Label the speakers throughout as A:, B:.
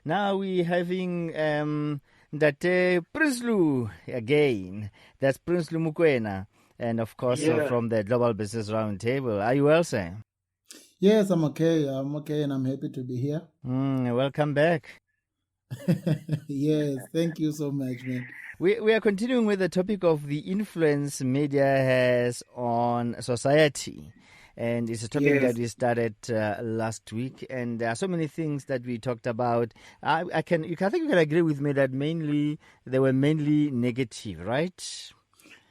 A: Now we're having that Prinsloo again. That's Prinsloo Mukwena. And of course, from the Global Business Roundtable. Are you well, sir?
B: Yes, I'm okay. And I'm happy to be here.
A: Welcome back.
B: Yes, thank you so much, man.
A: We are continuing with the topic of the influence media has on society. And it's a topic that we started last week, and there are so many things that we talked about. I think you can agree with me that they were mainly negative, right?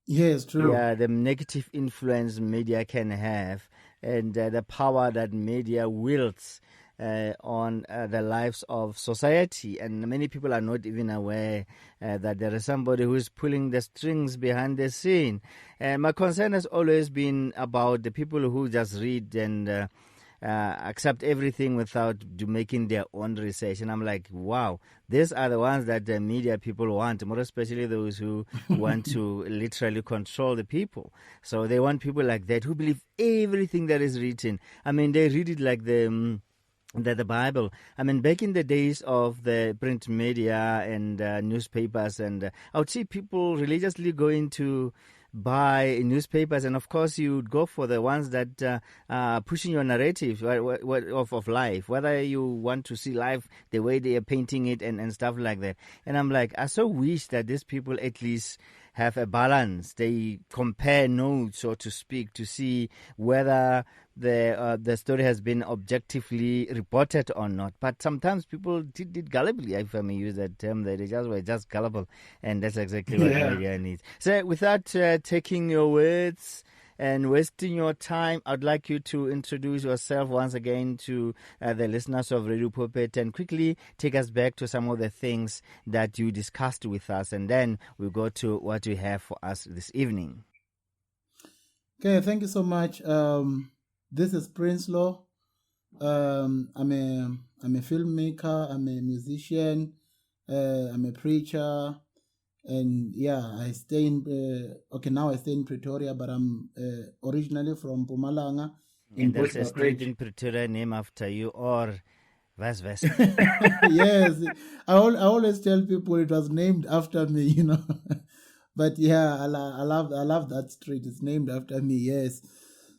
B: Yes, true.
A: Yeah, the negative influence media can have, and the power that media wields on the lives of society. And many people are not even aware that there is somebody who is pulling the strings behind the scene. And my concern has always been about the people who just read and accept everything without making their own research. And I'm like, wow, these are the ones that the media people want, more especially those who want to literally control the people. So they want people like that who believe everything that is written. I mean, they read it like the Bible. I mean, back in the days of the print media and newspapers, and I would see people religiously going to buy newspapers, and of course you would go for the ones that are pushing your narrative of life, whether you want to see life the way they are painting it and stuff like that. And I'm like, I so wish that these people at least have a balance. They compare notes, so to speak, to see whether the story has been objectively reported or not. But sometimes people did gullibly, if I may use that term, that they were just gullible, and that's exactly what media needs. So without taking your words and wasting your time, I'd like you to introduce yourself once again to the listeners of Radio Pulpit and quickly take us back to some of the things that you discussed with us, and then we'll go to what you have for us this evening.
B: Okay, thank you so much. This is Prince Law. I'm a filmmaker. I'm a musician. I'm a preacher. And I stay in, now I stay in Pretoria, but I'm originally from Mpumalanga.
A: And there's a street in Pretoria named after you, or vice versa.
B: Yes, I always tell people it was named after me, you know. But I love that street. It's named after me, yes.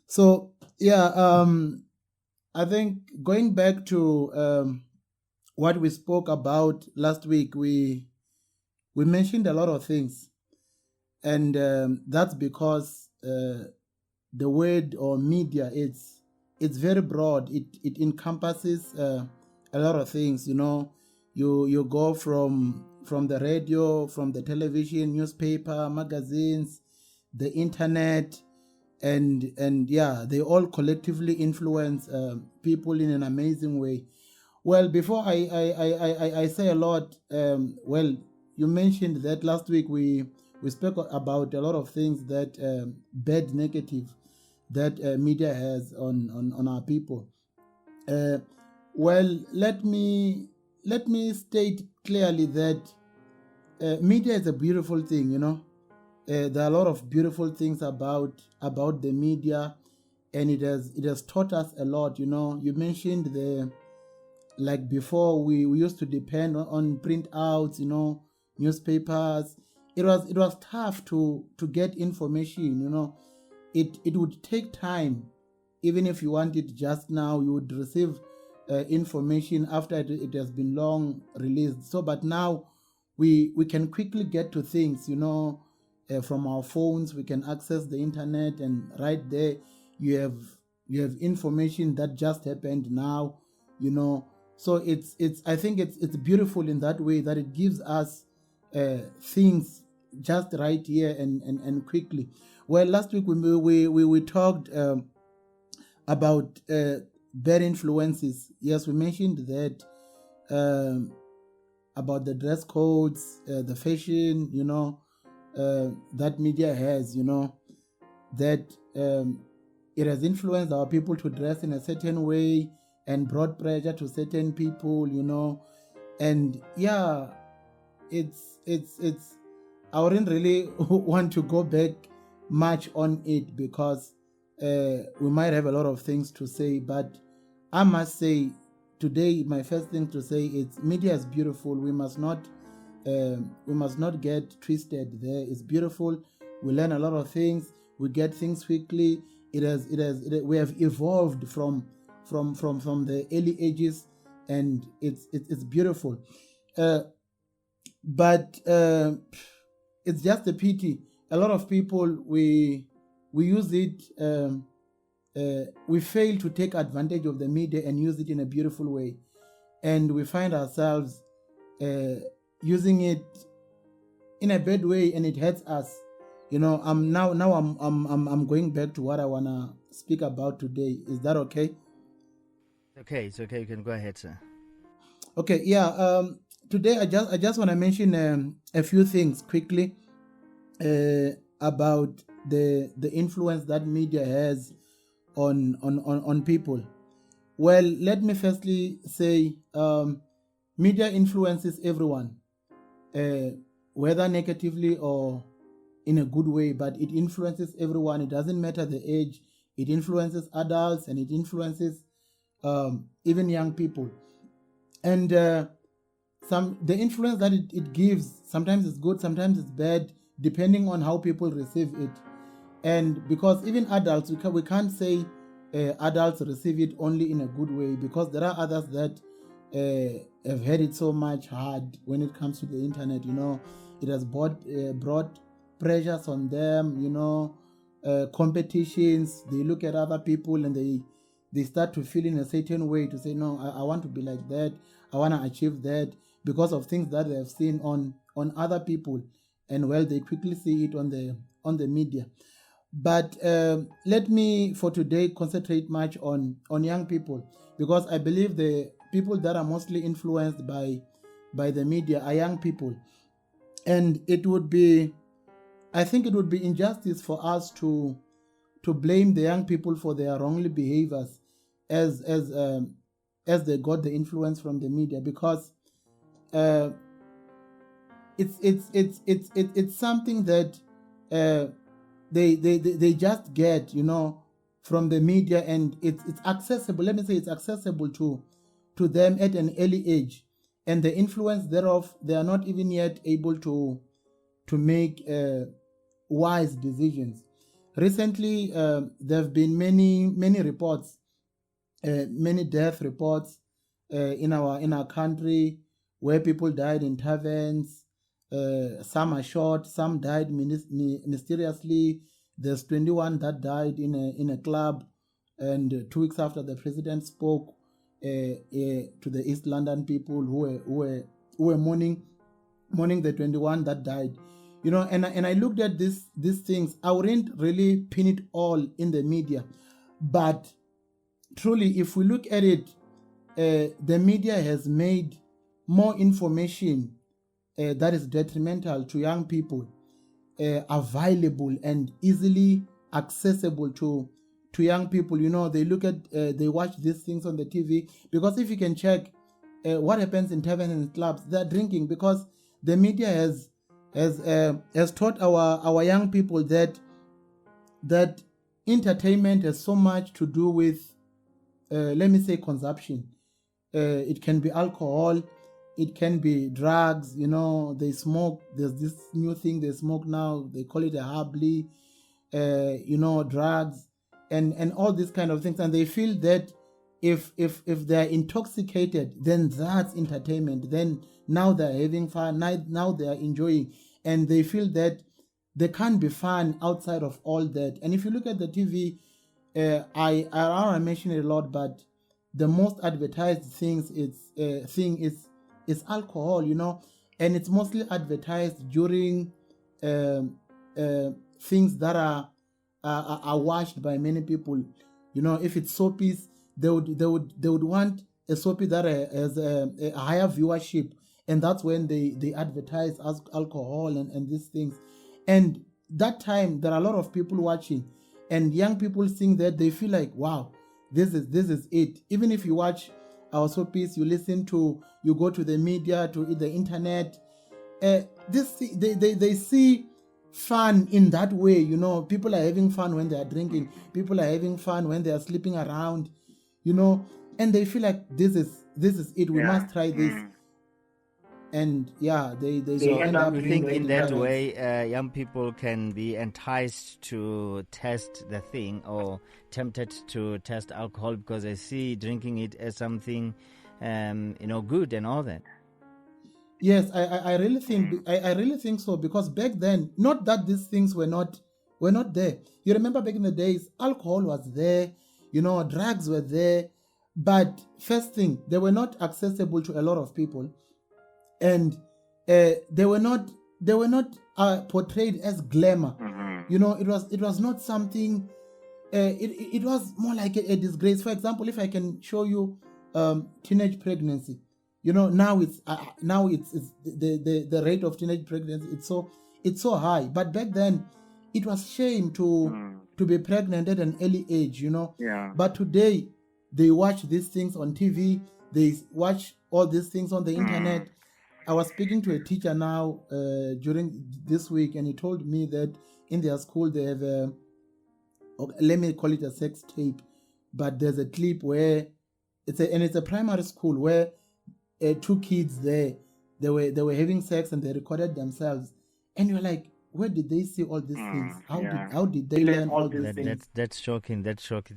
B: So, I think going back to what we spoke about last week, we mentioned a lot of things, and that's because the word or media, it's very broad. It encompasses a lot of things. You know, you go from the radio, from the television, newspaper, magazines, the internet, and they all collectively influence people in an amazing way. Well, before I say a lot, you mentioned that last week we spoke about a lot of things that bad, negative, that media has on our people. Let me state clearly that media is a beautiful thing. You know, there are a lot of beautiful things about the media, and it has taught us a lot. You know, you mentioned like before we used to depend on printouts, you know, newspapers. It was tough to get information. You know, it would take time. Even if you want it just now, you would receive information after it has been long released. So, but now we can quickly get to things. You know, from our phones we can access the internet, and right there you have information that just happened now. You know, so I think it's beautiful in that way, that it gives us things just right here and quickly. Well, last week we talked about bad influences. Yes, we mentioned that about the dress codes, the fashion, you know, that media has, you know, that it has influenced our people to dress in a certain way and brought pressure to certain people, you know. And it's I wouldn't really want to go back much on it, because we might have a lot of things to say, but I must say, today my first thing to say is media is beautiful. We must not get twisted. There, it's beautiful. We learn a lot of things. We get things quickly. We have evolved from the early ages, and it's beautiful. But it's just a pity. A lot of people, we use it. We fail to take advantage of the media and use it in a beautiful way, and we find ourselves using it in a bad way, and it hurts us. I'm going back to what I wanna speak about today. Is that okay?
A: Okay, it's okay. You can go ahead, sir.
B: Okay, yeah. Today I just want to mention a few things quickly about the influence that media has on people. Well, let me firstly say media influences everyone, whether negatively or in a good way, but it influences everyone. It doesn't matter the age. It influences adults, and it influences even young people. And the influence that it gives, sometimes it's good, sometimes it's bad, depending on how people receive it. And because even adults, we can't say adults receive it only in a good way, because there are others that have had it so much hard when it comes to the internet. It has brought pressures on them, competitions. They look at other people and they start to feel in a certain way, to say, no, I want to be like that. I want to achieve that, because of things that they have seen on other people, and they quickly see it on the media. But let me for today concentrate much on young people, because I believe the people that are mostly influenced by the media are young people. And I think it would be injustice for us to blame the young people for their wrongly behaviors as they got the influence from the media, because it's something that they just get from the media, and it's accessible. Let me say it's accessible to them at an early age, and the influence thereof, they are not even yet able to make wise decisions. Recently, there have been many reports, many death reports in our country, where people died in taverns. Some are shot, some died mysteriously. There's 21 that died in a club, and 2 weeks after the president spoke to the East London people who were mourning the 21 that died. And I looked at these things. I wouldn't really pin it all in the media, but truly, if we look at it, the media has made more information that is detrimental to young people available and easily accessible to young people. They look at, they watch these things on the TV, because if you can check what happens in taverns and clubs, they're drinking, because the media has taught our young people that entertainment has so much to do with, let me say, consumption. It can be alcohol, it can be drugs. They smoke. There's this new thing they smoke now. They call it a habli. Drugs and all these kind of things. And they feel that if they're intoxicated, then that's entertainment. Then now they're having fun. Now they're enjoying, and they feel that there can't be fun outside of all that. And if you look at the TV, I mention it a lot, but the most advertised thing is alcohol, and it's mostly advertised during things that are watched by many people. If it's soapies, they would want a soapy that has a higher viewership, and that's when they advertise as alcohol and these things. And that time there are a lot of people watching, and young people seeing that, they feel like, wow, this is it. Even if you watch our soapies, you go to the media, to the internet, they see fun in that way. People are having fun when they are drinking. People are having fun when they are sleeping around. and they feel like this is it. We must try this, and they
A: So
B: end up
A: you
B: being
A: think in
B: great
A: that
B: parents.
A: way, young people can be enticed to test the thing or tempted to test alcohol because they see drinking it as something, good and all that.
B: Yes, I really think I really think so, because back then, not that these things were not there. You remember back in the days, alcohol was there, drugs were there, but first thing, they were not accessible to a lot of people, and they were not portrayed as glamour. It was not something. It was more like a disgrace. For example, if I can show you teenage pregnancy, now it's the rate of teenage pregnancy, it's so high, but back then it was shame to be pregnant at an early age. But today they watch these things on TV, they watch all these things on the internet. I was speaking to a teacher now during this week, and he told me that in their school they have let me call it a sex tape, but there's a clip where it's a primary school where two kids they were having sex, and they recorded themselves, and you're like, where did they see all these things? How did they learn all these things?
A: That's shocking.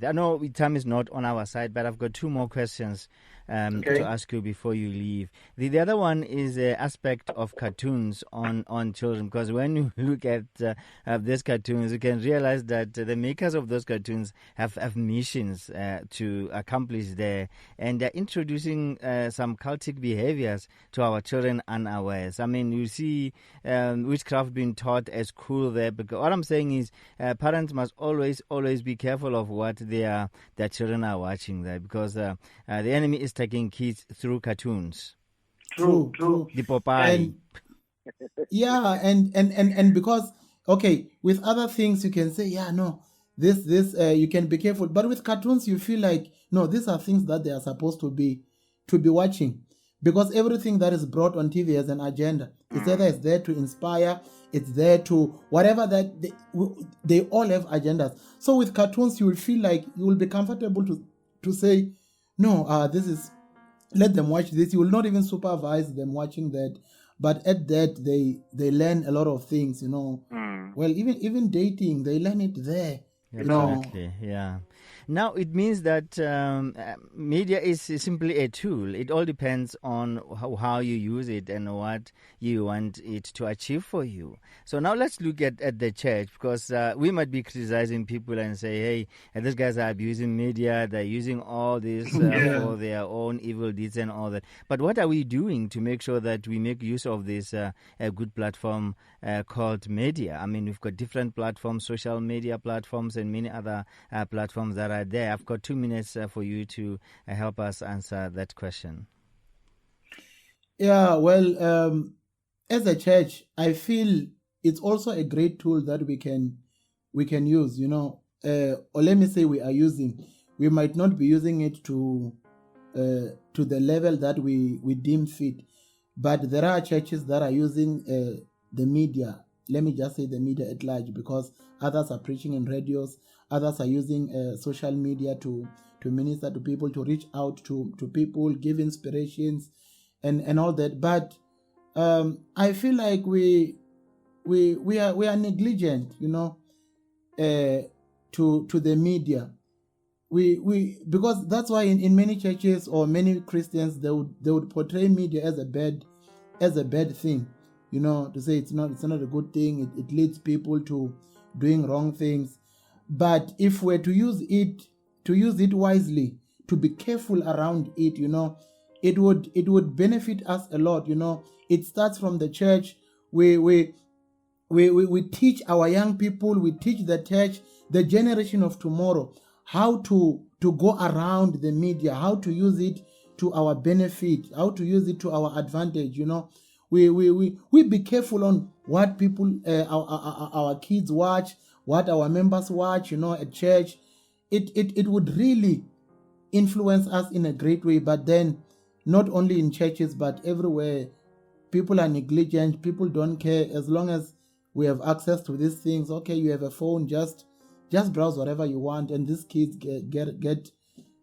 A: I know time is not on our side, but I've got two more questions to ask you before you leave. The other one is the aspect of cartoons on children, because when you look at these cartoons, you can realize that the makers of those cartoons have missions to accomplish there, and they're introducing some cultic behaviors to our children unawares. I mean, you see witchcraft being taught as cool there, because what I'm saying is parents must always be careful of what their children are watching there, because the enemy is taking kids through cartoons.
B: True.
A: The Popeye.
B: And because, okay, with other things you can say, this you can be careful, but with cartoons you feel like, no, these are things that they are supposed to be watching, because everything that is brought on TV has an agenda. It's either it's there to inspire, it's there to whatever, that they all have agendas. So with cartoons you will feel like you will be comfortable to say, no, this is, let them watch this. You will not even supervise them watching that, but at that they learn a lot of things. Well, even dating, they learn it there.
A: Exactly. Yeah. Now it means that media is simply a tool. It all depends on how you use it and what you want it to achieve for you. So now let's look at the church, because we might be criticizing people and say, hey, these guys are abusing media. They're using all this for their own evil deeds and all that. But what are we doing to make sure that we make use of this a good platform called media? I mean, we've got different platforms, social media platforms, and many other platforms that are there. I've got 2 minutes for you to help us answer that question.
B: Yeah, well, as a church, I feel it's also a great tool that we can use, or let me say we are using. We might not be using it to the level that we deem fit, but there are churches that are using the media. Let me just say the media at large, because others are preaching in radios, others are using social media to minister to people, to reach out to people, give inspirations and all that. But I feel like we are negligent, to the media. We because that's why in many churches or many Christians they would portray media as a bad thing, to say it's not a good thing. It leads people to doing wrong things. But if we're to use it wisely, to be careful around it, it would benefit us a lot. It starts from the church. We teach our young people, we teach the church, the generation of tomorrow, how to go around the media, how to use it to our benefit, how to use it to our advantage. We be careful on what people, our kids watch, what our members watch, at church. It would really influence us in a great way. But then, not only in churches, but everywhere, people are negligent, people don't care. As long as we have access to these things, okay, you have a phone, just browse whatever you want, and these kids get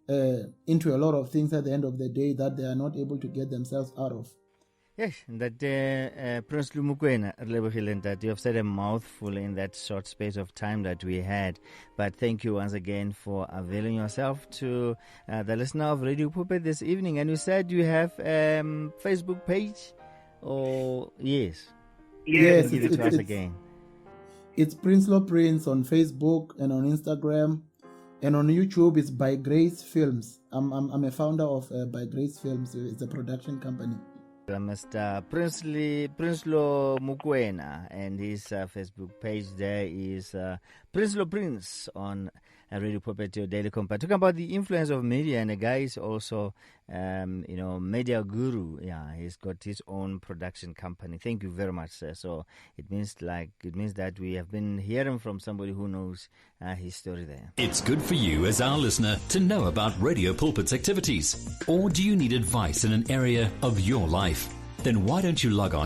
B: into a lot of things at the end of the day that they are not able to get themselves out of.
A: Yes, that Prince Lumukwena, that you have said a mouthful in that short space of time that we had. But thank you once again for availing yourself to the listener of Radio Pulpit this evening. And you said you have Facebook page, or yes?
B: Yes,
A: give it to us again.
B: It's Prince Lo Prince on Facebook and on Instagram. And on YouTube, it's By Grace Films. I'm a founder of By Grace Films. It's a production company.
A: Mr. Prince Lo Mukwena, and his Facebook page there is Prince Lo Prince on Radio Pulpit, your daily company. Talking about the influence of media, and the guy is also, media guru. Yeah, he's got his own production company. Thank you very much, sir. So it means that we have been hearing from somebody who knows his story there.
C: It's good for you as our listener to know about Radio Pulpit's activities. Or do you need advice in an area of your life? Then why don't you log on